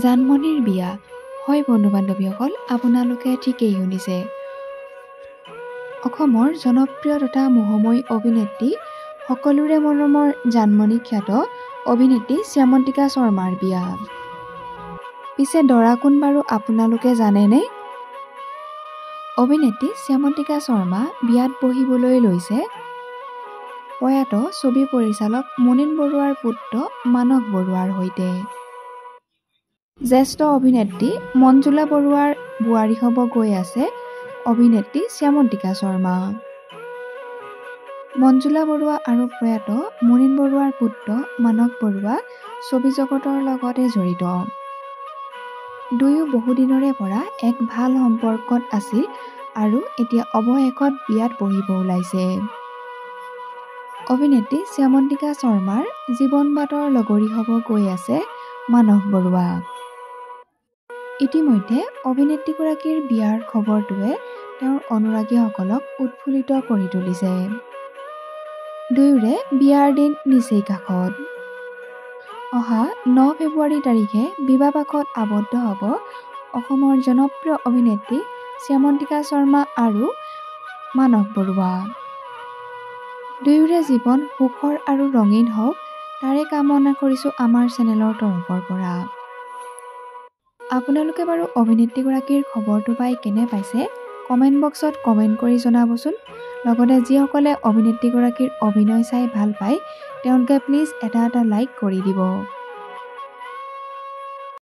জানমণিৰ বিয়া। হয় বন্ধু-বান্ধৱীসকল, আপোনালোকে ঠিকেই শুনিছে। অসমৰ জনপ্ৰিয় তথা মোহময়ী অভিনেত্ৰী, সকলোৰে মৰমৰ জানমণি খ্যাত অভিনেত্ৰী শ্যামন্তিকা শৰ্মাৰ বিয়া। পিছে দৰা কোন বাৰু আপোনালোকে জানেনে? অভিনেত্ৰী শ্যামন্তিকা শৰ্মা বিয়াত বহিবলৈ লৈছে প্ৰয়াত ছবি পৰিচালক মুনীন বৰুৱাৰ পুত্ৰ মানস বৰুৱাৰ সৈতে। জ্যেষ্ঠ অভিনেত্ৰী মঞ্জুলা বৰুৱাৰ বোৱাৰী হ'ব গৈ আছে অভিনেত্ৰী শ্যামন্তিকা শৰ্মা। মঞ্জুলা বৰুৱা আৰু প্ৰয়াত মুনীন বৰুৱাৰ পুত্ৰ মানস বৰুৱা ছবি জগতৰ লগতে জড়িত। দুয়ো বহুদিনৰে পৰা এক ভাল সম্পৰ্কত আছিল আৰু এতিয়া অৱশেষত বিয়াত বহিব ওলাইছে। অভিনেত্ৰী শ্যামন্তিকা শৰ্মাৰ জীৱন বাটৰ লগৰী হ'ব গৈ আছে মানস বৰুৱা। ইতিমধ্যে অভিনেত্ৰীগৰাকীৰ বিয়াৰ খবৰটোৱে তেওঁৰ অনুৰাগীসকলক উৎফুল্লিত কৰি তুলিছে। দুয়োৰে বিয়াৰ দিন নিচেই কাষত। অহা 9 ফেব্ৰুৱাৰী তাৰিখে বিবাহপাশত আবদ্ধ হ'ব অসমৰ জনপ্ৰিয় অভিনেত্ৰী শ্যামন্তিকা শৰ্মা আৰু মানস বৰুৱা। দুয়োৰে জীৱন সুখৰ আৰু ৰঙীন হওক, তাৰে কামনা কৰিছোঁ আমাৰ চেনেলৰ তৰফৰ পৰা। আপোনালোকে বাৰু অভিনেত্ৰীগৰাকীৰ খবৰটো পাই কেনে পাইছে কমেণ্ট বক্সত কমেণ্ট কৰি জনাবচোন। লগতে যিসকলে অভিনেত্ৰীগৰাকীৰ অভিনয় চাই ভাল পায় তেওঁলোকে প্লিজ এটা লাইক কৰি দিব।